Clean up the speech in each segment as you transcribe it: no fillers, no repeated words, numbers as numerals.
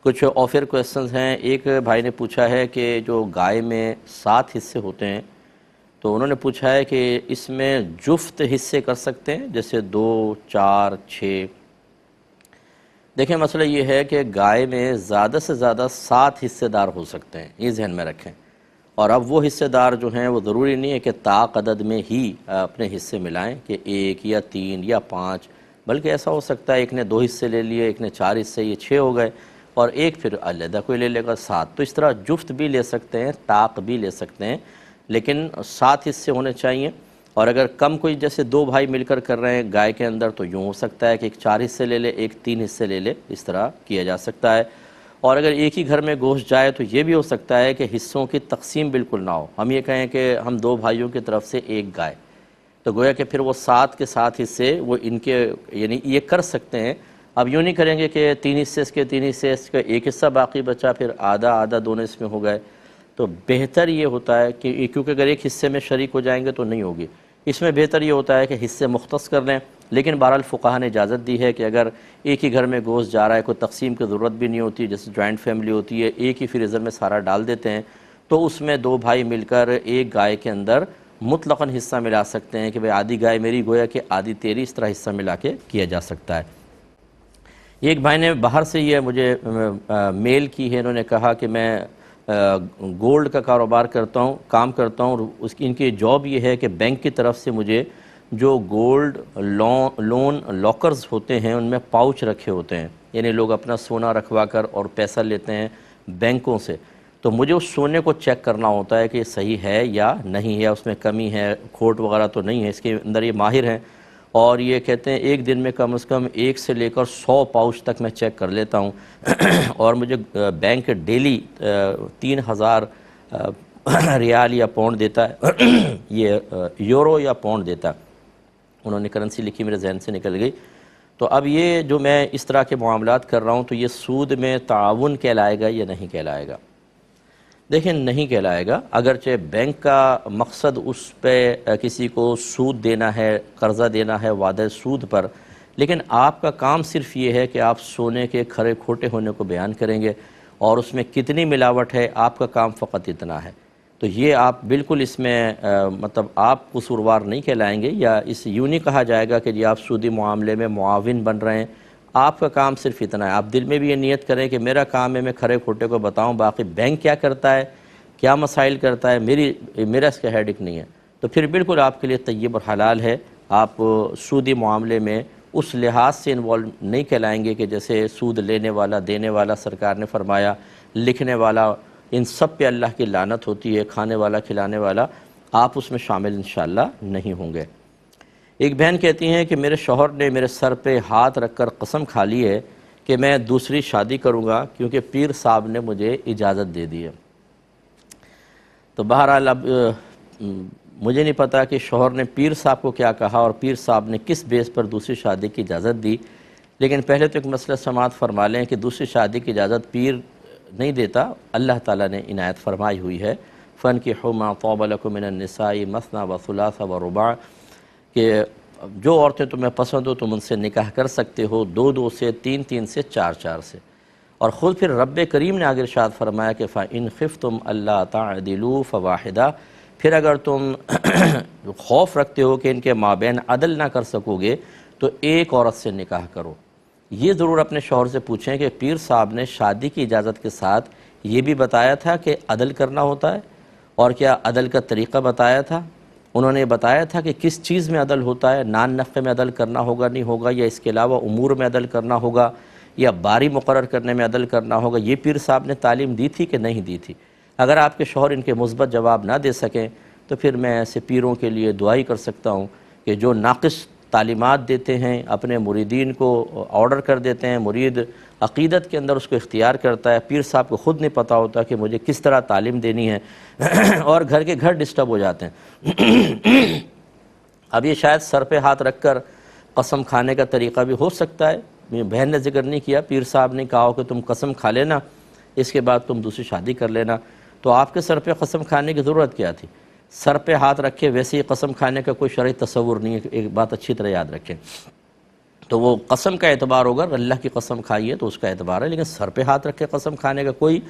کچھ offer questions ہیں۔ ایک بھائی نے پوچھا ہے کہ جو گائے میں 7 حصے ہوتے ہیں تو انہوں نے پوچھا ہے کہ اس میں جفت حصے کر سکتے ہیں، جیسے 2، 4، 6۔ دیکھیں مسئلہ یہ ہے کہ گائے میں زیادہ سے زیادہ 7 حصے دار ہو سکتے ہیں، یہ ذہن میں رکھیں۔ اور اب وہ حصے دار جو ہیں وہ ضروری نہیں ہے کہ طاق عدد میں ہی اپنے حصے ملائیں کہ 1 یا 3 یا 5، بلکہ ایسا ہو سکتا ہے ایک نے 2 حصے لے لیے، ایک نے 4 حصے، یہ 6 ہو گئے، اور ایک پھر علیحدہ کوئی لے لے گا 7۔ تو اس طرح جفت بھی لے سکتے ہیں، طاق بھی لے سکتے ہیں، لیکن 7 حصے ہونے چاہیے۔ اور اگر کم کوئی جیسے 2 بھائی مل کر رہے ہیں گائے کے اندر تو یوں ہو سکتا ہے کہ ایک 4 حصے لے لے، ایک 3 حصے لے لے، اس طرح کیا جا سکتا ہے۔ اور اگر ایک ہی گھر میں گوشت جائے تو یہ بھی ہو سکتا ہے کہ حصوں کی تقسیم بالکل نہ ہو، ہم یہ کہیں کہ ہم 2 بھائیوں کی طرف سے ایک گائے، تو گویا کہ پھر وہ 7 کے 7 حصے وہ ان کے یعنی یہ کر سکتے ہیں۔ اب یوں نہیں کریں گے کہ 3 حصے اس کے، 3 حصے اس کا، ایک حصہ باقی بچا، پھر آدھا آدھا دونوں اس میں ہو گئے۔ تو بہتر یہ ہوتا ہے کہ کیونکہ اگر ایک حصے میں شریک ہو جائیں گے تو نہیں ہوگی، اس میں بہتر یہ ہوتا ہے کہ حصے مختص کر لیں۔ لیکن بہرحال فقہا نے اجازت دی ہے کہ اگر ایک ہی گھر میں گوشت جا رہا ہے، کوئی تقسیم کی ضرورت بھی نہیں ہوتی، جیسے جوائنٹ فیملی ہوتی ہے، ایک ہی فریزر میں سارا ڈال دیتے ہیں، تو اس میں 2 بھائی مل کر ایک گائے کے اندر مطلقاً حصہ ملا سکتے ہیں کہ بھئی آدھی گائے میری گویا کہ آدھی تیری، اس طرح حصہ ملا کے کیا جا سکتا ہے۔ ایک بھائی نے باہر سے یہ مجھے میل کی ہے، انہوں نے کہا کہ میں گولڈ کا کاروبار کرتا ہوں، کام کرتا ہوں، اور ان کی جاب یہ ہے کہ بینک کی طرف سے مجھے جو گولڈ لون لاکرز ہوتے ہیں ان میں پاؤچ رکھے ہوتے ہیں، یعنی لوگ اپنا سونا رکھوا کر اور پیسہ لیتے ہیں بینکوں سے، تو مجھے اس سونے کو چیک کرنا ہوتا ہے کہ یہ صحیح ہے یا نہیں ہے، اس میں کمی ہے، کھوٹ وغیرہ تو نہیں ہے، اس کے اندر یہ ماہر ہیں، اور یہ کہتے ہیں ایک دن میں کم از کم 1 سے لے کر 100 پاؤچ تک میں چیک کر لیتا ہوں اور مجھے بینک ڈیلی 3000 ریال یا پاؤنڈ دیتا ہے یہ یورو یا پاؤنڈ دیتا ہے، انہوں نے کرنسی لکھی میرے ذہن سے نکل گئی۔ تو اب یہ جو میں اس طرح کے معاملات کر رہا ہوں تو یہ سود میں تعاون کہلائے گا یا نہیں کہلائے گا؟ دیکھیں نہیں کہلائے گا، اگرچہ بینک کا مقصد اس پہ کسی کو سود دینا ہے، قرضہ دینا ہے وعدہ سود پر، لیکن آپ کا کام صرف یہ ہے کہ آپ سونے کے کھرے کھوٹے ہونے کو بیان کریں گے اور اس میں کتنی ملاوٹ ہے، آپ کا کام فقط اتنا ہے۔ تو یہ آپ بالکل اس میں مطلب آپ قصوروار نہیں کہلائیں گے، یا اس یوں نہیں کہا جائے گا کہ جی آپ سودی معاملے میں معاون بن رہے ہیں، آپ کا کام صرف اتنا ہے۔ آپ دل میں بھی یہ نیت کریں کہ میرا کام ہے میں کھرے کھوٹے کو بتاؤں، باقی بینک کیا کرتا ہے، کیا مسائل کرتا ہے، میرا اس کا ہیڈک نہیں ہے، تو پھر بالکل آپ کے لیے طیب اور حلال ہے۔ آپ سودی معاملے میں اس لحاظ سے انوالو نہیں کہلائیں گے کہ جیسے سود لینے والا، دینے والا، سرکار نے فرمایا، لکھنے والا، ان سب پہ اللہ کی لعنت ہوتی ہے، کھانے والا، کھلانے والا، آپ اس میں شامل انشاءاللہ نہیں ہوں گے۔ ایک بہن کہتی ہیں کہ میرے شوہر نے میرے سر پہ ہاتھ رکھ کر قسم کھا لی ہے کہ میں دوسری شادی کروں گا کیونکہ پیر صاحب نے مجھے اجازت دے دی ہے۔ تو بہرحال اب مجھے نہیں پتا کہ شوہر نے پیر صاحب کو کیا کہا اور پیر صاحب نے کس بیس پر دوسری شادی کی اجازت دی، لیکن پہلے تو ایک مسئلہ سماعت فرما لیں کہ دوسری شادی کی اجازت پیر نہیں دیتا، اللہ تعالیٰ نے عنایت فرمائی ہوئی ہے، فَانْكِحُوا مَا طَابَ لَكُم مِّنَ النِّسَاءِ مَثْنَىٰ وَثُلَاثَ وَرُبَاعَ، کہ جو عورتیں تمہیں پسند ہو تم ان سے نکاح کر سکتے ہو، 2 سے، 3 سے، 4 سے۔ اور خود پھر رب کریم نے آگے ارشاد فرمایا کہ فَإِنْ خِفْتُمْ أَلَّا تَعْدِلُوا فَوَاحِدَةً، پھر اگر تم خوف رکھتے ہو کہ ان کے مابین عدل نہ کر سکو گے تو ایک عورت سے نکاح کرو۔ یہ ضرور اپنے شوہر سے پوچھیں کہ پیر صاحب نے شادی کی اجازت کے ساتھ یہ بھی بتایا تھا کہ عدل کرنا ہوتا ہے، اور کیا عدل کا طریقہ بتایا تھا؟ انہوں نے بتایا تھا کہ کس چیز میں عدل ہوتا ہے، نان نفقے میں عدل کرنا ہوگا نہیں ہوگا، یا اس کے علاوہ امور میں عدل کرنا ہوگا، یا باری مقرر کرنے میں عدل کرنا ہوگا، یہ پیر صاحب نے تعلیم دی تھی کہ نہیں دی تھی؟ اگر آپ کے شوہر ان کے مثبت جواب نہ دے سکیں تو پھر میں ایسے پیروں کے لیے دعائی کر سکتا ہوں کہ جو ناقص تعلیمات دیتے ہیں، اپنے مریدین کو آرڈر کر دیتے ہیں، مرید عقیدت کے اندر اس کو اختیار کرتا ہے، پیر صاحب کو خود نہیں پتہ ہوتا کہ مجھے کس طرح تعلیم دینی ہے اور گھر کے گھر ڈسٹرب ہو جاتے ہیں۔ اب یہ شاید سر پہ ہاتھ رکھ کر قسم کھانے کا طریقہ بھی ہو سکتا ہے، بہن نے ذکر نہیں کیا، پیر صاحب نے کہا کہ تم قسم کھا لینا، اس کے بعد تم دوسری شادی کر لینا، تو آپ کے سر پہ قسم کھانے کی ضرورت کیا تھی؟ سر پہ ہاتھ رکھے ویسے ہی قسم کھانے کا کوئی شرعی تصور نہیں ہے، ایک بات اچھی طرح یاد رکھیں۔ تو وہ قسم کا اعتبار ہوگا، اگر اللہ کی قسم کھائی ہے تو اس کا اعتبار ہے، لیکن سر پہ ہاتھ رکھ کے قسم کھانے کا کوئی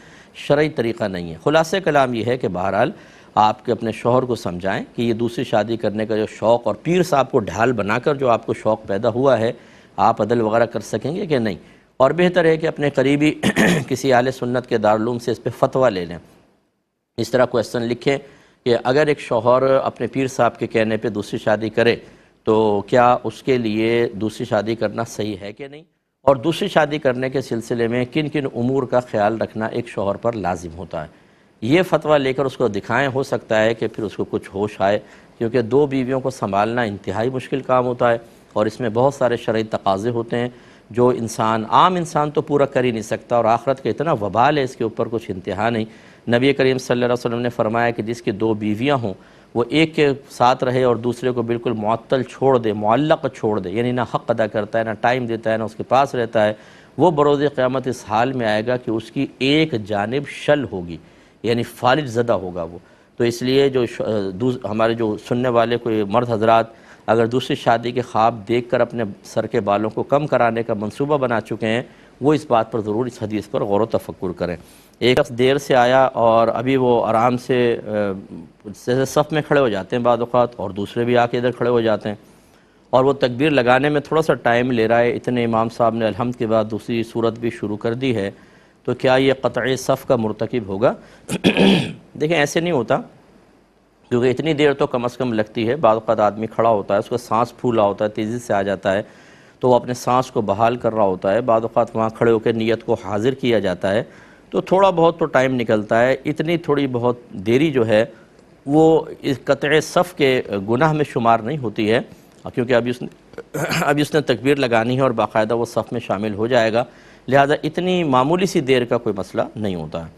شرعی طریقہ نہیں ہے۔ خلاصہ کلام یہ ہے کہ بہرحال آپ کے اپنے شوہر کو سمجھائیں کہ یہ دوسری شادی کرنے کا جو شوق اور پیر صاحب کو ڈھال بنا کر جو آپ کو شوق پیدا ہوا ہے، آپ عدل وغیرہ کر سکیں گے کہ نہیں، اور بہتر ہے کہ اپنے قریبی کسی اہل سنت کے دارالعلوم سے اس پہ فتویٰ لے لیں۔ اس طرح کویسچن لکھیں کہ اگر ایک شوہر اپنے پیر صاحب کے کہنے پہ دوسری شادی کرے تو کیا اس کے لیے دوسری شادی کرنا صحیح ہے کہ نہیں، اور دوسری شادی کرنے کے سلسلے میں کن کن امور کا خیال رکھنا ایک شوہر پر لازم ہوتا ہے۔ یہ فتویٰ لے کر اس کو دکھائیں، ہو سکتا ہے کہ پھر اس کو کچھ ہوش آئے، کیونکہ دو بیویوں کو سنبھالنا انتہائی مشکل کام ہوتا ہے، اور اس میں بہت سارے شرعی تقاضے ہوتے ہیں جو عام انسان تو پورا کر ہی نہیں سکتا، اور آخرت کا اتنا وبال ہے اس کے اوپر کچھ انتہا نہیں۔ نبی کریم صلی اللہ علیہ وسلم نے فرمایا کہ جس کی دو بیویاں ہوں وہ ایک کے ساتھ رہے اور دوسرے کو بالکل معطل چھوڑ دے، معلق چھوڑ دے، یعنی نہ حق ادا کرتا ہے، نہ ٹائم دیتا ہے، نہ اس کے پاس رہتا ہے، وہ بروز قیامت اس حال میں آئے گا کہ اس کی ایک جانب شل ہوگی، یعنی فالج زدہ ہوگا وہ۔ تو اس لیے جو ہمارے جو سننے والے کوئی مرد حضرات اگر دوسری شادی کے خواب دیکھ کر اپنے سر کے بالوں کو کم کرانے کا منصوبہ بنا چکے ہیں، وہ اس بات پر ضرور اس حدیث پر غور و تفکر کریں۔ ایک شخص دیر سے آیا اور ابھی وہ آرام سے صف میں کھڑے ہو جاتے ہیں بعض اوقات، اور دوسرے بھی آ کے ادھر کھڑے ہو جاتے ہیں، اور وہ تکبیر لگانے میں تھوڑا سا ٹائم لے رہا ہے، اتنے امام صاحب نے الحمد کے بعد دوسری صورت بھی شروع کر دی ہے، تو کیا یہ قطع صف کا مرتکب ہوگا؟ دیکھیں ایسے نہیں ہوتا، کیونکہ اتنی دیر تو کم از کم لگتی ہے۔ بعض اوقات آدمی کھڑا ہوتا ہے، اس کا سانس پھولا ہوتا ہے، تیزی سے آ جاتا ہے، تو وہ اپنے سانس کو بحال کر رہا ہوتا ہے، بعض اوقات وہاں کھڑے ہو کے نیت کو حاضر کیا جاتا ہے، تو تھوڑا بہت تو ٹائم نکلتا ہے۔ اتنی تھوڑی بہت دیری جو ہے وہ اس قطع صف کے گناہ میں شمار نہیں ہوتی ہے، کیونکہ ابھی اس نے تکبیر لگانی ہے اور باقاعدہ وہ صف میں شامل ہو جائے گا، لہذا اتنی معمولی سی دیر کا کوئی مسئلہ نہیں ہوتا ہے۔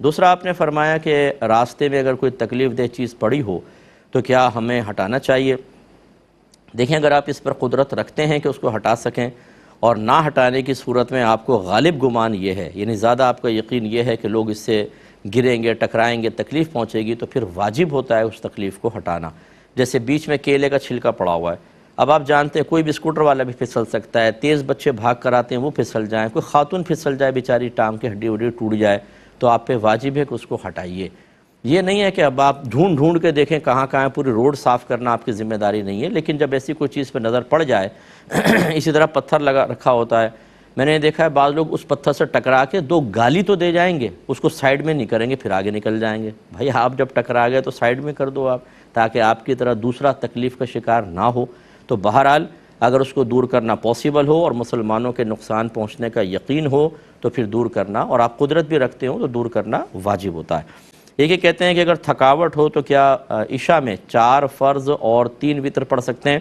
دوسرا آپ نے فرمایا کہ راستے میں اگر کوئی تکلیف دہ چیز پڑی ہو تو کیا ہمیں ہٹانا چاہیے؟ دیکھیں اگر آپ اس پر قدرت رکھتے ہیں کہ اس کو ہٹا سکیں، اور نہ ہٹانے کی صورت میں آپ کو غالب گمان یہ ہے، یعنی زیادہ آپ کا یقین یہ ہے کہ لوگ اس سے گریں گے، ٹکرائیں گے، تکلیف پہنچے گی، تو پھر واجب ہوتا ہے اس تکلیف کو ہٹانا۔ جیسے بیچ میں کیلے کا چھلکا پڑا ہوا ہے، اب آپ جانتے ہیں کوئی بھی اسکوٹر والا بھی پھسل سکتا ہے، تیز بچے بھاگ کر آتے ہیں وہ پھسل جائیں، کوئی خاتون پھسل جائے بیچاری، ٹانگ کی ہڈی وڈی ٹوٹ جائے، تو آپ پہ واجب ہے کہ اس کو ہٹائیے۔ یہ نہیں ہے کہ اب آپ ڈھونڈ کے دیکھیں کہاں کہاں پوری روڈ صاف کرنا آپ کی ذمہ داری نہیں ہے، لیکن جب ایسی کوئی چیز پہ نظر پڑ جائے اسی طرح پتھر لگا رکھا ہوتا ہے، میں نے دیکھا ہے بعض لوگ اس پتھر سے ٹکرا کے دو گالی تو دے جائیں گے، اس کو سائیڈ میں نہیں کریں گے، پھر آگے نکل جائیں گے۔ بھائی آپ جب ٹکرا گئے تو سائیڈ میں کر دو آپ، تاکہ آپ کی طرح دوسرا تکلیف کا شکار نہ ہو۔ تو بہرحال اگر اس کو دور کرنا پاسبل ہو اور مسلمانوں کے نقصان پہنچنے کا یقین ہو تو پھر دور کرنا، اور آپ قدرت بھی رکھتے ہو تو دور کرنا واجب ہوتا ہے۔ یہ کہتے ہیں کہ اگر تھکاوٹ ہو تو کیا عشاء میں 4 فرض اور 3 وتر پڑھ سکتے ہیں؟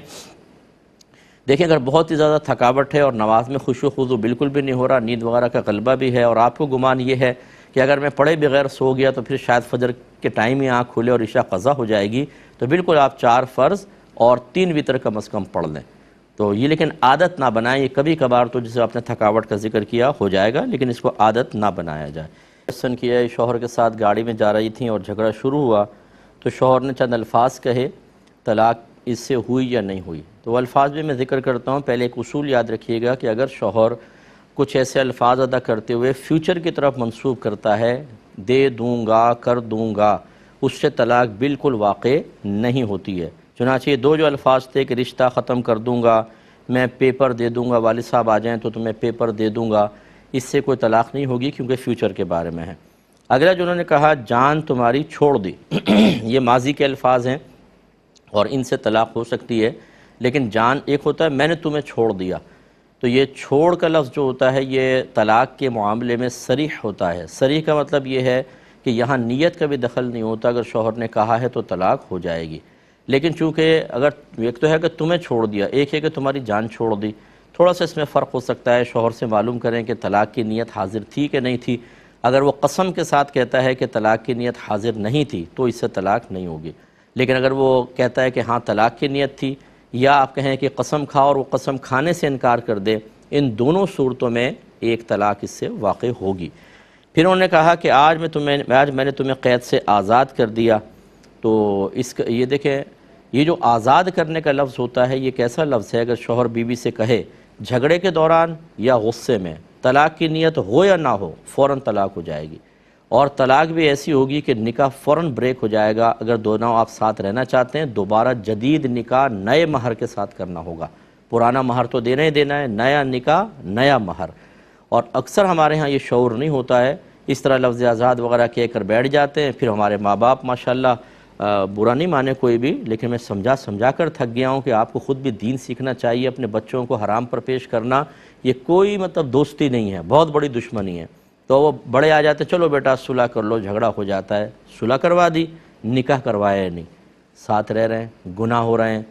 دیکھیں اگر بہت ہی زیادہ تھکاوٹ ہے اور نماز میں خشوع و خضوع بالکل بھی نہیں ہو رہا، نیند وغیرہ کا غلبہ بھی ہے، اور آپ کو گمان یہ ہے کہ اگر میں پڑھے بغیر سو گیا تو پھر شاید فجر کے ٹائم ہی آنکھ کھلے اور عشاء قضا ہو جائے گی، تو بالکل آپ 4 فرض اور 3 وتر کم از کم پڑھ لیں۔ تو یہ لیکن عادت نہ بنائیں، یہ کبھی کبھار تو جسے آپ نے تھکاوٹ کا ذکر کیا ہو جائے گا، لیکن اس کو عادت نہ بنایا جائے۔ کویسچن کیا ہے، شوہر کے ساتھ گاڑی میں جا رہی تھیں اور جھگڑا شروع ہوا تو شوہر نے چند الفاظ کہے، طلاق اس سے ہوئی یا نہیں ہوئی؟ تو وہ الفاظ بھی میں ذکر کرتا ہوں۔ پہلے ایک اصول یاد رکھیے گا کہ اگر شوہر کچھ ایسے الفاظ ادا کرتے ہوئے فیوچر کی طرف منسوب کرتا ہے، دے دوں گا، کر دوں گا، اس سے طلاق بالکل واقع نہیں ہوتی ہے۔ چنانچہ یہ دو جو الفاظ تھے کہ رشتہ ختم کر دوں گا، میں پیپر دے دوں گا، والد صاحب آ جائیں تو تمہیں پیپر دے دوں گا، اس سے کوئی طلاق نہیں ہوگی کیونکہ فیوچر کے بارے میں ہے۔ اگلا جو انہوں نے کہا جان تمہاری چھوڑ دی، یہ ماضی کے الفاظ ہیں اور ان سے طلاق ہو سکتی ہے، لیکن جان ایک ہوتا ہے میں نے تمہیں چھوڑ دیا، تو یہ چھوڑ کا لفظ جو ہوتا ہے یہ طلاق کے معاملے میں صریح ہوتا ہے۔ صریح کا مطلب یہ ہے کہ یہاں نیت کا بھی دخل نہیں ہوتا، اگر شوہر نے کہا ہے تو طلاق ہو جائے گی۔ لیکن چونکہ اگر ایک تو ہے کہ تمہیں چھوڑ دیا، ایک ہے کہ تمہاری جان چھوڑ دی، تھوڑا سا اس میں فرق ہو سکتا ہے۔ شوہر سے معلوم کریں کہ طلاق کی نیت حاضر تھی کہ نہیں تھی۔ اگر وہ قسم کے ساتھ کہتا ہے کہ طلاق کی نیت حاضر نہیں تھی تو اس سے طلاق نہیں ہوگی، لیکن اگر وہ کہتا ہے کہ ہاں طلاق کی نیت تھی، یا آپ کہیں کہ قسم کھا اور وہ قسم کھانے سے انکار کر دے، ان دونوں صورتوں میں ایک طلاق اس سے واقع ہوگی۔ پھر انہوں نے کہا کہ آج میں نے تمہیں قید سے آزاد کر دیا، تو یہ دیکھیں یہ جو آزاد کرنے کا لفظ ہوتا ہے یہ کیسا لفظ ہے؟ اگر شوہر بیوی سے کہے جھگڑے کے دوران یا غصے میں طلاق کی نیت ہو یا نہ ہو فوراً طلاق ہو جائے گی، اور طلاق بھی ایسی ہوگی کہ نکاح فوراً بریک ہو جائے گا۔ اگر دونوں آپ ساتھ رہنا چاہتے ہیں دوبارہ جدید نکاح نئے مہر کے ساتھ کرنا ہوگا، پرانا مہر تو دینا ہی دینا ہے، نیا نکاح نیا مہر۔ اور اکثر ہمارے ہاں یہ شعور نہیں ہوتا ہے، اس طرح لفظ آزاد وغیرہ کہہ کر بیٹھ جاتے ہیں، پھر ہمارے ماں باپ ماشاءاللہ برا نہیں مانے کوئی بھی، لیکن میں سمجھا کر تھک گیا ہوں کہ آپ کو خود بھی دین سیکھنا چاہیے۔ اپنے بچوں کو حرام پر پیش کرنا یہ کوئی دوستی نہیں ہے، بہت بڑی دشمنی ہے۔ تو وہ بڑے آ جاتے چلو بیٹا صلح کر لو، جھگڑا ہو جاتا ہے، صلح کروا دی، نکاح کروایا نہیں، ساتھ رہ رہے ہیں، گناہ ہو رہے ہیں،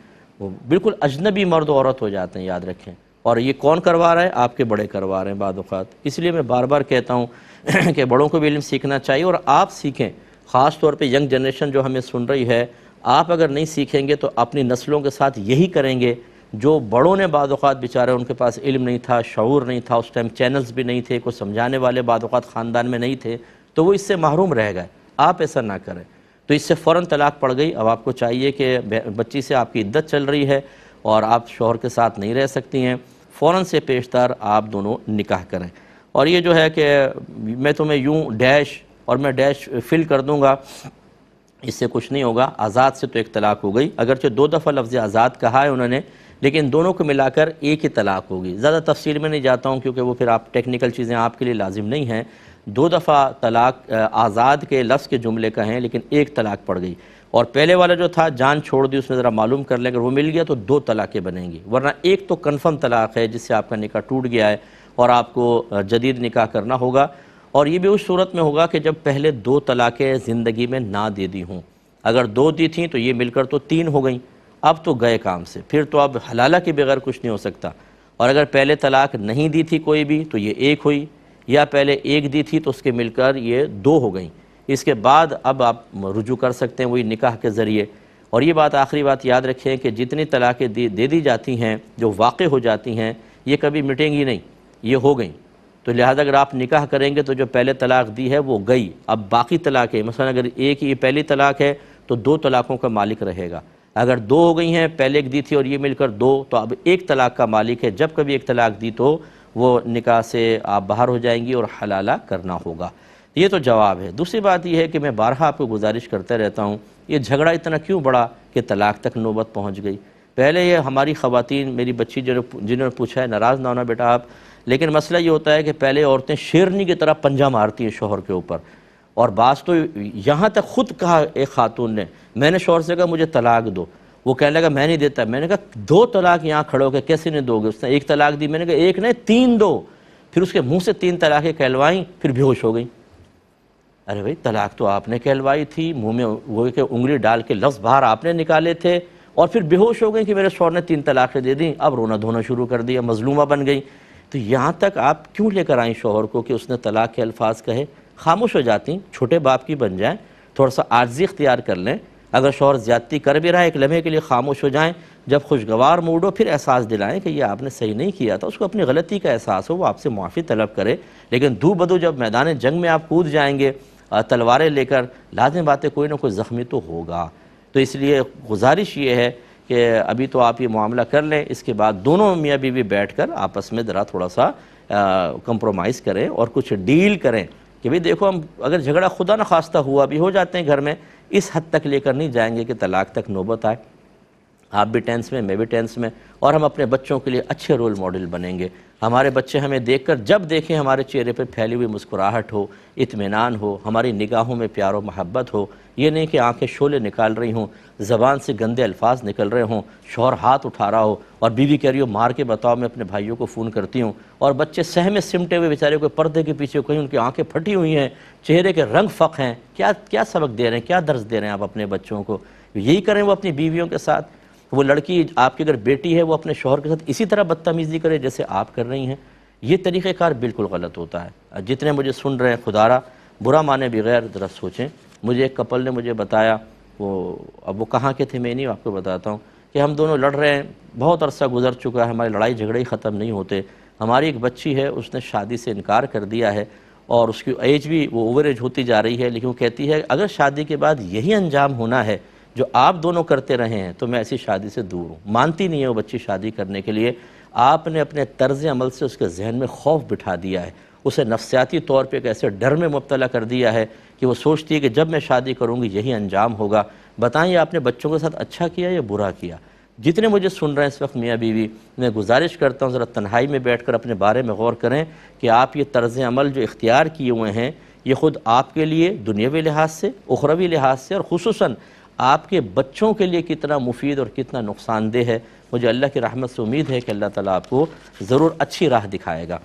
وہ بالکل اجنبی مرد و عورت ہو جاتے ہیں، یاد رکھیں۔ اور یہ کون کروا رہا ہے؟ آپ کے بڑے کروا رہے ہیں بعض اوقات۔ اس لیے میں بار بار کہتا ہوں کہ بڑوں کو بھی علم سیکھنا چاہیے، اور آپ سیکھیں، خاص طور پہ ینگ جنریشن جو ہمیں سن رہی ہے، آپ اگر نہیں سیکھیں گے تو اپنی نسلوں کے ساتھ یہی کریں گے جو بڑوں نے بعض اوقات بیچارے ان کے پاس علم نہیں تھا، شعور نہیں تھا، اس ٹائم چینلز بھی نہیں تھے، کوئی سمجھانے والے بعض اوقات خاندان میں نہیں تھے، تو وہ اس سے محروم رہ گئے۔ آپ ایسا نہ کریں، تو اس سے فوراً طلاق پڑ گئی۔ اب آپ کو چاہیے کہ بچی سے آپ کی عدت چل رہی ہے اور آپ شوہر کے ساتھ نہیں رہ سکتی ہیں، فوراً سے پیشتر آپ دونوں نکاح کریں۔ اور یہ جو ہے کہ میں تمہیں یوں ڈیش اور میں ڈیش فل کر دوں گا، اس سے کچھ نہیں ہوگا۔ آزاد سے تو ایک طلاق ہو گئی، اگرچہ 2 دفعہ لفظ آزاد کہا ہے انہوں نے، لیکن دونوں کو ملا کر ایک ہی طلاق ہوگی۔ زیادہ تفصیل میں نہیں جاتا ہوں کیونکہ وہ پھر آپ ٹیکنیکل چیزیں آپ کے لیے لازم نہیں ہیں۔ 2 دفعہ طلاق آزاد کے لفظ کے جملے کا ہیں، لیکن ایک طلاق پڑ گئی۔ اور پہلے والا جو تھا جان چھوڑ دی، اس میں ذرا معلوم کر لیں، اگر وہ مل گیا تو 2 طلاقیں بنیں گی، ورنہ ایک تو کنفرم طلاق ہے جس سے آپ کا نکاح ٹوٹ گیا ہے اور آپ کو جدید نکاح کرنا ہوگا۔ اور یہ بھی اس صورت میں ہوگا کہ جب پہلے 2 طلاقیں زندگی میں نہ دے دی ہوں۔ اگر 2 دی تھیں تو یہ مل کر تو 3 ہو گئیں، اب تو گئے کام سے، پھر تو اب حلالہ کے بغیر کچھ نہیں ہو سکتا۔ اور اگر پہلے طلاق نہیں دی تھی کوئی بھی تو یہ 1 ہوئی، یا پہلے 1 دی تھی تو اس کے مل کر یہ 2 ہو گئیں۔ اس کے بعد اب آپ رجوع کر سکتے ہیں وہی نکاح کے ذریعے۔ اور یہ بات آخری بات یاد رکھیں کہ جتنی طلاقیں دے دی جاتی ہیں جو واقع ہو جاتی ہیں یہ کبھی مٹیں گی نہیں، یہ ہو گئیں۔ تو لہذا اگر آپ نکاح کریں گے تو جو پہلے طلاق دی ہے وہ گئی، اب باقی طلاقیں مثلا اگر ایک ہی پہلی طلاق ہے تو 2 طلاقوں کا مالک رہے گا۔ اگر 2 ہو گئی ہیں، پہلے 1 دی تھی اور یہ مل کر 2، تو اب 1 طلاق کا مالک ہے۔ جب کبھی 1 طلاق دی تو وہ نکاح سے آپ باہر ہو جائیں گی اور حلالہ کرنا ہوگا۔ یہ تو جواب ہے۔ دوسری بات یہ ہے کہ میں بارہا آپ کو گزارش کرتے رہتا ہوں، یہ جھگڑا اتنا کیوں بڑا کہ طلاق تک نوبت پہنچ گئی؟ پہلے یہ ہماری خواتین، میری بچی جنہوں نے پوچھا ہے، ناراض نہ ہونا بیٹا آپ، لیکن مسئلہ یہ ہوتا ہے کہ پہلے عورتیں شیرنی کی طرح پنجہ مارتی ہیں شوہر کے اوپر، اور بعض تو یہاں تک خود کہا ایک خاتون نے، میں نے شوہر سے کہا مجھے طلاق دو، وہ کہنے لگا میں نہیں دیتا۔ میں نے کہا 2 طلاق یہاں کھڑے ہو کے کیسے نہیں دو گے؟ اس نے 1 طلاق دی، میں نے کہا 1 نہیں 3 دو، پھر اس کے منہ سے 3 طلاقیں کہلوائیں، پھر بے ہوش ہو گئیں۔ ارے بھائی طلاق تو آپ نے کہلوائی تھی، منہ میں وہ کہ انگلی ڈال کے لفظ باہر آپ نے نکالے تھے، اور پھر بے ہوش ہو گئیں کہ میرے شوہر نے 3 طلاقیں دے دیں، اب رونا دھونا شروع کر دیا، مظلومہ بن گئی۔ تو یہاں تک آپ کیوں لے کر آئیں شوہر کو کہ اس نے طلاق کے الفاظ کہے؟ خاموش ہو جاتی، چھوٹے باپ کی بن جائیں، تھوڑا سا عاجزی اختیار کر لیں۔ اگر شوہر زیادتی کر بھی رہا ہے ایک لمحے کے لیے خاموش ہو جائیں، جب خوشگوار موڈ ہو پھر احساس دلائیں کہ یہ آپ نے صحیح نہیں کیا تھا، اس کو اپنی غلطی کا احساس ہو، وہ آپ سے معافی طلب کرے۔ لیکن دو بدو جب میدان جنگ میں آپ کود جائیں گے تلواریں لے کر، لازم بات ہے کوئی نہ کوئی زخمی تو ہوگا۔ تو اس لیے گزارش یہ ہے کہ ابھی تو آپ یہ معاملہ کر لیں، اس کے بعد دونوں میاں بیوی بیٹھ کر آپس میں ذرا تھوڑا سا کمپرومائز کریں اور کچھ ڈیل کریں کہ بھئی دیکھو ہم اگر جھگڑا خدا نخواستہ ہوا بھی ہو جاتے ہیں گھر میں، اس حد تک لے کر نہیں جائیں گے کہ طلاق تک نوبت آئے۔ آپ بھی ٹینس میں، میں بھی ٹینس میں، اور ہم اپنے بچوں کے لیے اچھے رول ماڈل بنیں گے۔ ہمارے بچے ہمیں دیکھ کر جب دیکھیں ہمارے چہرے پہ پھیلی ہوئی مسکراہٹ ہو، اطمینان ہو، ہماری نگاہوں میں پیار و محبت ہو، یہ نہیں کہ آنکھیں شعلے نکال رہی ہوں، زبان سے گندے الفاظ نکل رہے ہوں، شوہر ہاتھ اٹھا رہا ہو اور بیوی کہہ رہی ہو مار کے بتاؤ میں اپنے بھائیوں کو فون کرتی ہوں، اور بچے سہمے سمٹے ہوئے بیچارے کوئی پردے کے پیچھے، کہیں ان کی آنکھیں پھٹی ہوئی ہیں، چہرے کے رنگ فق ہیں۔ کیا سبق دے رہے ہیں، کیا درس دے رہے ہیں آپ اپنے بچوں کو؟ یہی کریں وہ اپنی بیویوں کے ساتھ۔ وہ لڑکی آپ کی اگر بیٹی ہے وہ اپنے شوہر کے ساتھ اسی طرح بدتمیزی کرے جیسے آپ کر رہی ہیں، یہ طریقہ کار بالکل غلط ہوتا ہے۔ جتنے مجھے سن رہے ہیں خدا را برا مانے بغیر ذرا سوچیں۔ مجھے ایک کپل نے مجھے بتایا، اب وہ کہاں کے تھے میں نہیں آپ کو بتاتا ہوں، کہ ہم دونوں لڑ رہے ہیں، بہت عرصہ گزر چکا ہے، ہماری لڑائی جھگڑے ہی ختم نہیں ہوتے۔ ہماری ایک بچی ہے، اس نے شادی سے انکار کر دیا ہے، اور اس کی ایج بھی وہ اوور ایج ہوتی جا رہی ہے، لیکن وہ کہتی ہے اگر شادی کے بعد یہی انجام ہونا ہے جو آپ دونوں کرتے رہے ہیں تو میں ایسی شادی سے دور ہوں۔ مانتی نہیں ہے وہ بچی شادی کرنے کے لیے۔ آپ نے اپنے طرز عمل سے اس کے ذہن میں خوف بٹھا دیا ہے، اسے نفسیاتی طور پہ ایک ایسے ڈر میں مبتلا کر دیا ہے کہ وہ سوچتی ہے کہ جب میں شادی کروں گی یہی انجام ہوگا۔ بتائیں آپ نے بچوں کے ساتھ اچھا کیا یا برا کیا؟ جتنے مجھے سن رہے ہیں اس وقت میاں بیوی، میں گزارش کرتا ہوں ذرا تنہائی میں بیٹھ کر اپنے بارے میں غور کریں کہ آپ یہ طرز عمل جو اختیار کیے ہوئے ہیں یہ خود آپ کے لیے دنیاوی لحاظ سے، اخروی لحاظ سے، اور خصوصاً آپ کے بچوں کے لیے کتنا مفید اور کتنا نقصان دہ ہے۔ مجھے اللہ کی رحمت سے امید ہے کہ اللہ تعالیٰ آپ کو ضرور اچھی راہ دکھائے گا۔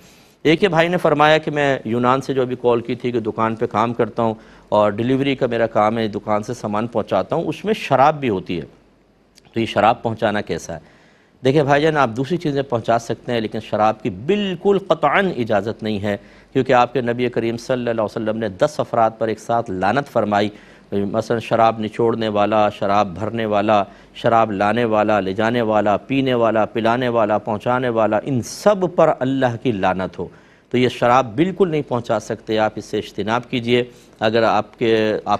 ایک یہ بھائی نے فرمایا کہ میں یونان سے جو ابھی کال کی تھی کہ دکان پہ کام کرتا ہوں اور ڈیلیوری کا میرا کام ہے، دکان سے سامان پہنچاتا ہوں، اس میں شراب بھی ہوتی ہے، تو یہ شراب پہنچانا کیسا ہے؟ دیکھیں بھائی جان، آپ دوسری چیزیں پہنچا سکتے ہیں لیکن شراب کی بالکل قطعاً اجازت نہیں ہے، کیونکہ آپ کے نبی کریم صلی اللہ علیہ وسلم نے 10 افراد پر ایک ساتھ لعنت فرمائی، مثلا شراب نچوڑنے والا، شراب بھرنے والا، شراب لانے والا، لے جانے والا، پینے والا، پلانے والا، پہنچانے والا، ان سب پر اللہ کی لعنت ہو۔ تو یہ شراب بالکل نہیں پہنچا سکتے، آپ اس سے اجتناب کیجئے۔ اگر آپ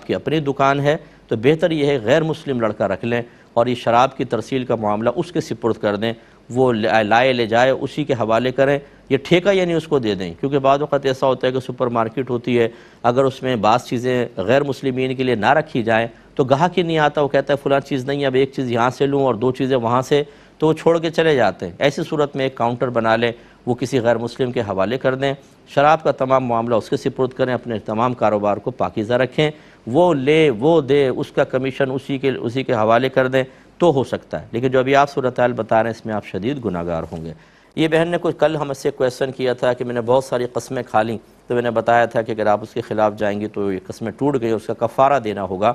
کی اپنی دکان ہے تو بہتر یہ ہے غیر مسلم لڑکا رکھ لیں اور یہ شراب کی ترسیل کا معاملہ اس کے سپرد کر دیں، وہ لائے لے جائے اسی کے حوالے کریں، یہ ٹھیکہ یعنی اس کو دے دیں، کیونکہ بعض وقت ایسا ہوتا ہے کہ سپر مارکیٹ ہوتی ہے، اگر اس میں بعض چیزیں غیر مسلمین کے لیے نہ رکھی جائیں تو گاہک ہی نہیں آتا، وہ کہتا ہے فلاں چیز نہیں، اب ایک چیز یہاں سے لوں اور 2 چیزیں وہاں سے، تو وہ چھوڑ کے چلے جاتے ہیں۔ ایسی صورت میں ایک کاؤنٹر بنا لیں، وہ کسی غیر مسلم کے حوالے کر دیں، شراب کا تمام معاملہ اس کے سپرد کریں، اپنے تمام کاروبار کو پاکیزہ رکھیں، وہ لے وہ دے، اس کا کمیشن اسی کے حوالے کر دیں تو ہو سکتا ہے۔ لیکن جو ابھی آپ صورتحال بتا رہے ہیں اس میں آپ شدید گناہگار ہوں گے۔ یہ بہن نے کل ہم سے کویسچن کیا تھا کہ میں نے بہت ساری قسمیں کھا لیں، تو میں نے بتایا تھا کہ اگر آپ اس کے خلاف جائیں گی تو یہ قسمیں ٹوٹ گئی، اس کا کفارہ دینا ہوگا۔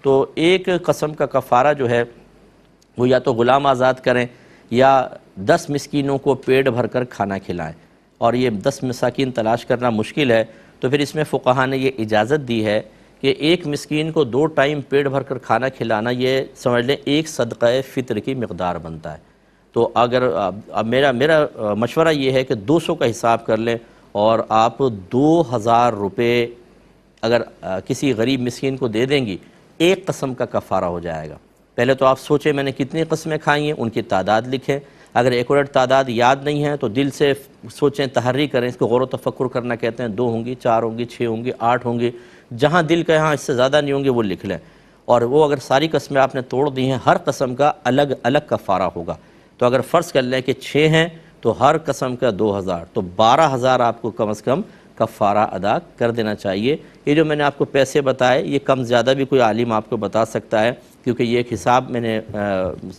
تو ایک قسم کا کفارہ جو ہے وہ یا تو غلام آزاد کریں یا 10 مسکینوں کو پیٹ بھر کر کھانا کھلائیں، اور یہ 10 مساکین تلاش کرنا مشکل ہے، تو پھر اس میں فقہاء نے یہ اجازت دی ہے کہ ایک مسکین کو 2 ٹائم پیٹ بھر کر کھانا کھلانا یہ سمجھ لیں ایک صدقہ فطر کی مقدار بنتا ہے۔ تو اگر اب میرا مشورہ یہ ہے کہ 200 کا حساب کر لیں اور آپ 2000 روپے اگر کسی غریب مسکین کو دے دیں گی، ایک قسم کا کفارہ ہو جائے گا۔ پہلے تو آپ سوچیں میں نے کتنی قسمیں کھائی ہیں، ان کی تعداد لکھیں، اگر ایکوریٹ تعداد یاد نہیں ہے تو دل سے سوچیں، تحری کریں، اس کو غور و تفکر کرنا کہتے ہیں، 2 ہوں گی، 4 ہوں گی، 6 ہوں گی، 8 ہوں گی، جہاں دل کا یہاں اس سے زیادہ نہیں ہوں گے وہ لکھ لیں، اور وہ اگر ساری قسمیں آپ نے توڑ دی ہیں ہر قسم کا الگ الگ کفارہ ہوگا۔ تو اگر فرض کر لیں کہ 6 ہیں تو ہر قسم کا 2000، تو 12000 آپ کو کم از کم کفارہ ادا کر دینا چاہیے۔ یہ جو میں نے آپ کو پیسے بتائے یہ کم زیادہ بھی کوئی عالم آپ کو بتا سکتا ہے، کیونکہ یہ ایک حساب میں نے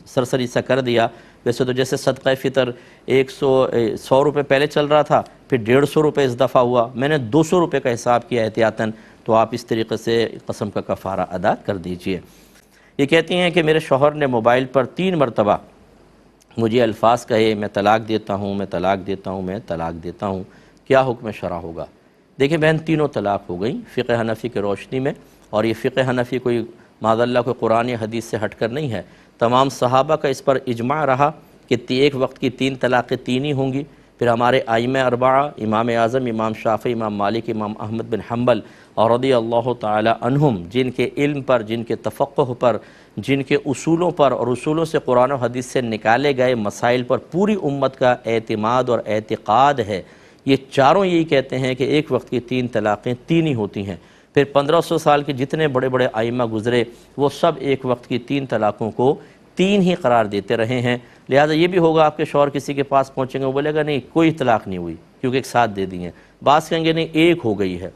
سرسری سا کر دیا۔ ویسے تو جیسے صدقہ فطر 100 روپے پہلے چل رہا تھا، پھر 150 روپے اس دفعہ ہوا، میں نے 200 روپے کا حساب کیا احتیاطاً، تو آپ اس طریقے سے قسم کا کفارہ ادا کر دیجئے۔ یہ کہتی ہیں کہ میرے شوہر نے موبائل پر 3 مرتبہ مجھے الفاظ کہے، میں طلاق دیتا ہوں، میں طلاق دیتا ہوں، میں طلاق دیتا ہوں، کیا حکم شرع ہوگا؟ دیکھیں بہن، تینوں طلاق ہو گئیں فقہ حنفی کی روشنی میں، اور یہ فقہ حنفی کوئی معاذ اللہ کوئی قرآن یا حدیث سے ہٹ کر نہیں ہے، تمام صحابہ کا اس پر اجماع رہا کہ ایک وقت کی 3 طلاقیں 3 ہی ہوں گی۔ پھر ہمارے ائمہ اربعہ، امام اعظم، امام شافعی، امام مالک، امام احمد بن حنبل اور رضی اللہ تعالی عنہم، جن کے علم پر، جن کے تفقہ پر، جن کے اصولوں پر اور اصولوں سے قرآن و حدیث سے نکالے گئے مسائل پر پوری امت کا اعتماد اور اعتقاد ہے، یہ چاروں یہی کہتے ہیں کہ ایک وقت کی 3 طلاقیں 3 ہی ہوتی ہیں۔ پھر 1500 سال کے جتنے بڑے بڑے ائمہ گزرے وہ سب ایک وقت کی 3 طلاقوں کو 3 ہی قرار دیتے رہے ہیں۔ لہٰذا یہ بھی ہوگا آپ کے شوہر کسی کے پاس پہنچیں گے، وہ بولے گا نہیں کوئی طلاق نہیں ہوئی کیونکہ ایک ساتھ دے دی ہیں، بعض کہیں گے نہیں ایک ہو گئی ہے۔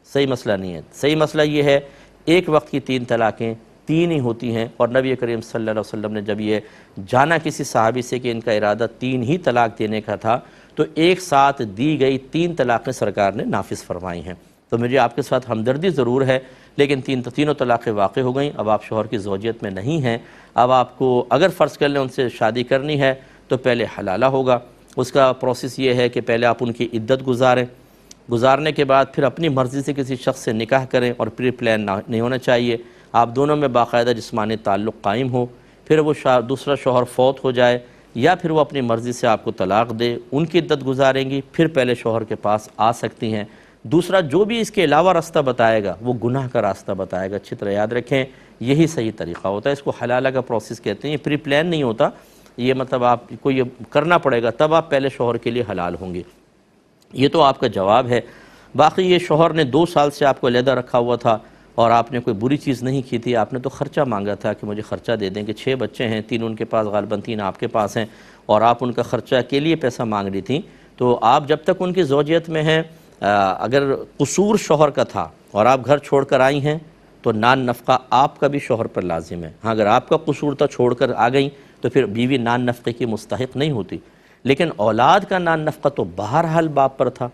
صحیح مسئلہ نہیں ہے، صحیح مسئلہ یہ ہے ایک وقت کی 3 طلاقیں 3 ہی ہوتی ہیں، اور نبی کریم صلی اللہ علیہ وسلم نے جب یہ جانا کسی صحابی سے کہ ان کا ارادہ 3 ہی طلاق دینے کا تھا تو ایک ساتھ دی گئی 3 طلاقیں سرکار نے نافذ فرمائی ہیں۔ تو مجھے آپ کے ساتھ ہمدردی ضرور ہے، لیکن تینوں طلاقیں واقع ہو گئیں، اب آپ شوہر کی زوجیت میں نہیں ہیں، اب آپ کو اگر فرض کر لیں ان سے شادی کرنی ہے تو پہلے حلالہ ہوگا۔ اس کا پروسیس یہ ہے کہ پہلے آپ ان کی عدت گزارنے کے بعد پھر اپنی مرضی سے کسی شخص سے نکاح کریں، اور پری پلان نہیں ہونا چاہیے، آپ دونوں میں باقاعدہ جسمانی تعلق قائم ہو، پھر وہ دوسرا شوہر فوت ہو جائے یا پھر وہ اپنی مرضی سے آپ کو طلاق دے، ان کی عدت گزاریں گی، پھر پہلے شوہر کے پاس آ سکتی ہیں۔ دوسرا جو بھی اس کے علاوہ راستہ بتائے گا وہ گناہ کا راستہ بتائے گا، اچھی طرح یاد رکھیں، یہی صحیح طریقہ ہوتا ہے، اس کو حلالہ کا پروسیس کہتے ہیں، یہ پری پلان نہیں ہوتا، یہ مطلب آپ کو یہ کرنا پڑے گا، تب آپ پہلے شوہر کے لیے حلال ہوں گے۔ یہ تو آپ کا جواب ہے۔ باقی یہ شوہر نے 2 سال سے آپ کو علیحدہ رکھا ہوا تھا اور آپ نے کوئی بری چیز نہیں کی تھی، آپ نے تو خرچہ مانگا تھا کہ مجھے خرچہ دے دیں، کہ 6 بچے ہیں، 3 ان کے پاس غالباً 3 آپ کے پاس ہیں، اور آپ ان کا خرچہ کے لیے پیسہ مانگ رہی تھیں۔ تو آپ جب تک ان کی زوجیت میں ہیں، اگر قصور شوہر کا تھا اور آپ گھر چھوڑ کر آئی ہیں تو نان نفقہ آپ کا بھی شوہر پر لازم ہے۔ ہاں اگر آپ کا قصور تھا چھوڑ کر آ گئیں تو پھر بیوی نان نفقے کی مستحق نہیں ہوتی، لیکن اولاد کا نان نفقہ تو بہرحال باپ پر تھا۔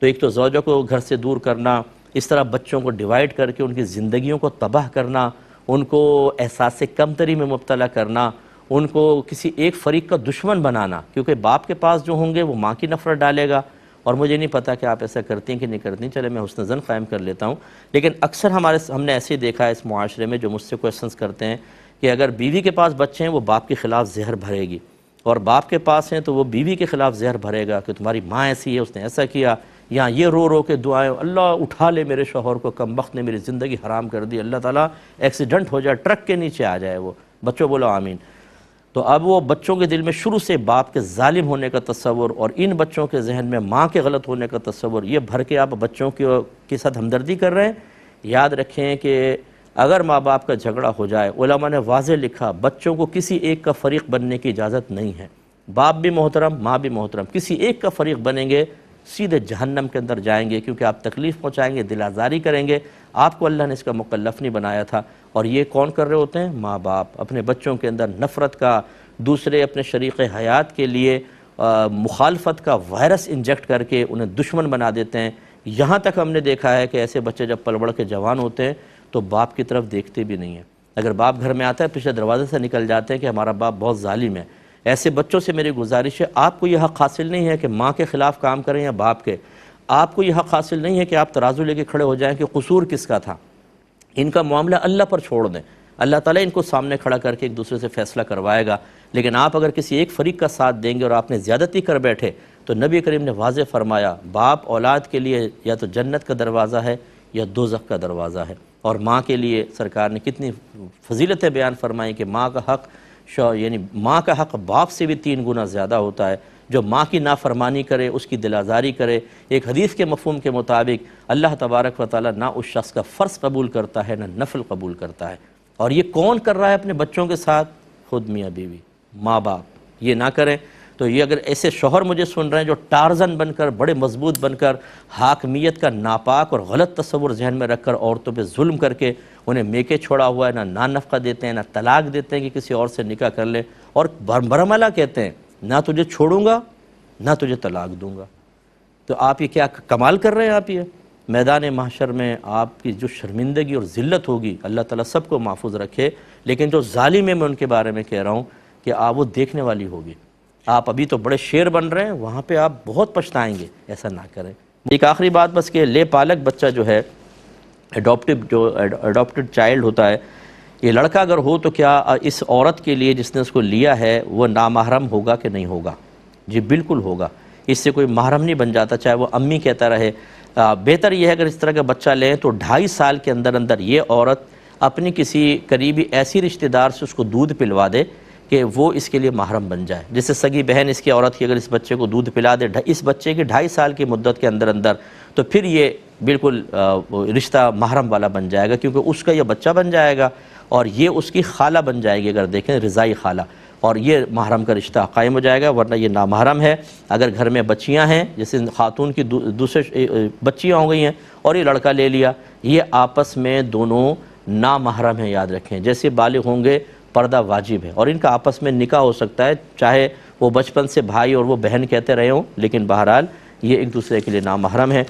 تو ایک تو زوجہ کو گھر سے دور کرنا، اس طرح بچوں کو ڈیوائیڈ کر کے ان کی زندگیوں کو تباہ کرنا، ان کو احساس کمتری میں مبتلا کرنا، ان کو کسی ایک فریق کا دشمن بنانا، کیونکہ باپ کے پاس جو ہوں گے وہ ماں کی نفرت ڈالے گا۔ اور مجھے نہیں پتا کہ آپ ایسا کرتی ہیں کہ نہیں کرتی، چلے میں حسن ظن قائم کر لیتا ہوں، لیکن اکثر ہم نے ایسے ہی دیکھا ہے اس معاشرے میں، جو مجھ سے کویسچنس کرتے ہیں کہ اگر بیوی کے پاس بچے ہیں وہ باپ کے خلاف زہر بھرے گی، اور باپ کے پاس ہیں تو وہ بیوی کے خلاف زہر بھرے گا کہ تمہاری ماں ایسی ہے، اس نے ایسا کیا، یا یہ رو رو کے دعائیں، اللہ اٹھا لے میرے شوہر کو، کم بخت نے میری زندگی حرام کر دی، اللہ تعالیٰ ایکسیڈنٹ ہو جائے، ٹرک کے نیچے آ جائے وہ، بچوں بولو آمین۔ تو اب وہ بچوں کے دل میں شروع سے باپ کے ظالم ہونے کا تصور، اور ان بچوں کے ذہن میں ماں کے غلط ہونے کا تصور، یہ بھر کے آپ بچوں کے ساتھ ہمدردی کر رہے ہیں۔ یاد رکھیں کہ اگر ماں باپ کا جھگڑا ہو جائے، علماء نے واضح لکھا بچوں کو کسی ایک کا فریق بننے کی اجازت نہیں ہے، باپ بھی محترم ماں بھی محترم، کسی ایک کا فریق بنیں گے سیدھے جہنم کے اندر جائیں گے، کیونکہ آپ تکلیف پہنچائیں گے، دل آزاری کریں گے، آپ کو اللہ نے اس کا مکلف نہیں بنایا تھا۔ اور یہ کون کر رہے ہوتے ہیں؟ ماں باپ اپنے بچوں کے اندر نفرت کا، دوسرے اپنے شریک حیات کے لیے مخالفت کا وائرس انجیکٹ کر کے انہیں دشمن بنا دیتے ہیں۔ یہاں تک ہم نے دیکھا ہے کہ ایسے بچے جب پل بڑھ کے جوان ہوتے ہیں تو باپ کی طرف دیکھتے بھی نہیں ہیں، اگر باپ گھر میں آتا ہے پچھلے دروازے سے نکل جاتے ہیں کہ ہمارا باپ بہت ظالم ہے۔ ایسے بچوں سے میری گزارش ہے، آپ کو یہ حق حاصل نہیں ہے کہ ماں کے خلاف کام کریں یا باپ کے، آپ کو یہ حق حاصل نہیں ہے کہ آپ ترازو لے کے کھڑے ہو جائیں کہ قصور کس کا تھا۔ ان کا معاملہ اللہ پر چھوڑ دیں، اللہ تعالیٰ ان کو سامنے کھڑا کر کے ایک دوسرے سے فیصلہ کروائے گا۔ لیکن آپ اگر کسی ایک فریق کا ساتھ دیں گے اور آپ نے زیادتی کر بیٹھے تو نبی کریم نے واضح فرمایا باپ اولاد کے لیے یا تو جنت کا دروازہ ہے یا دوزخ کا دروازہ ہے۔ اور ماں کے لیے سرکار نے کتنی فضیلتیں بیان فرمائیں کہ ماں کا حق یعنی ماں کا حق باپ سے بھی 3 گنا زیادہ ہوتا ہے۔ جو ماں کی نافرمانی کرے، اس کی دل آزاری کرے، ایک حدیث کے مفہوم کے مطابق اللہ تبارک و تعالیٰ نہ اس شخص کا فرض قبول کرتا ہے نہ نفل قبول کرتا ہے۔ اور یہ کون کر رہا ہے اپنے بچوں کے ساتھ؟ خود میاں بیوی، ماں باپ یہ نہ کریں۔ تو یہ اگر ایسے شوہر مجھے سن رہے ہیں جو ٹارزن بن کر، بڑے مضبوط بن کر، حاکمیت کا ناپاک اور غلط تصور ذہن میں رکھ کر عورتوں پہ ظلم کر کے انہیں میکے چھوڑا ہوا ہے، نہ نان نفقہ دیتے ہیں، نہ طلاق دیتے ہیں کہ کسی اور سے نکاح کر لیں، اور برملا کہتے ہیں نہ تجھے چھوڑوں گا نہ تجھے طلاق دوں گا۔ تو آپ یہ کیا کمال کر رہے ہیں؟ آپ یہ میدان محشر میں آپ کی جو شرمندگی اور ذلت ہوگی، اللہ تعالیٰ سب کو محفوظ رکھے، لیکن جو ظالم ہیں میں ان کے بارے میں کہہ رہا ہوں کہ آپ وہ دیکھنے والی ہوگی۔ آپ ابھی تو بڑے شیر بن رہے ہیں، وہاں پہ آپ بہت پچھتائیں گے، ایسا نہ کریں۔ ایک آخری بات بس کہ لے پالک بچہ جو ہے، اڈاپٹڈ چائلڈ ہوتا ہے، یہ لڑکا اگر ہو تو کیا اس عورت کے لیے جس نے اس کو لیا ہے وہ نامحرم ہوگا کہ نہیں ہوگا؟ جی بالکل ہوگا، اس سے کوئی محرم نہیں بن جاتا، چاہے وہ امی کہتا رہے۔ بہتر یہ ہے اگر اس طرح کا بچہ لیں تو 2.5 سال کے اندر اندر یہ عورت اپنی کسی قریبی ایسی رشتہ دار سے اس کو دودھ پلوا دے کہ وہ اس کے لیے محرم بن جائے۔ جیسے سگی بہن اس کی عورت کی اگر اس بچے کو دودھ پلا دے اس بچے کی 2.5 سال کی مدت کے اندر اندر، تو پھر یہ بالکل رشتہ محرم والا بن جائے گا، کیونکہ اس کا یہ بچہ بن جائے گا اور یہ اس کی خالہ بن جائے گی، اگر دیکھیں رضائی خالہ، اور یہ محرم کا رشتہ قائم ہو جائے گا، ورنہ یہ نامحرم ہے۔ اگر گھر میں بچیاں ہیں، جیسے خاتون کی دوسرے بچیاں ہو گئی ہیں اور یہ لڑکا لے لیا، یہ آپس میں دونوں نامحرم ہیں، یاد رکھیں۔ جیسے بالغ ہوں گے پردہ واجب ہے، اور ان کا آپس میں نکاح ہو سکتا ہے، چاہے وہ بچپن سے بھائی اور وہ بہن کہتے رہے ہوں، لیکن بہرحال یہ ایک دوسرے کے لیے نامحرم ہے۔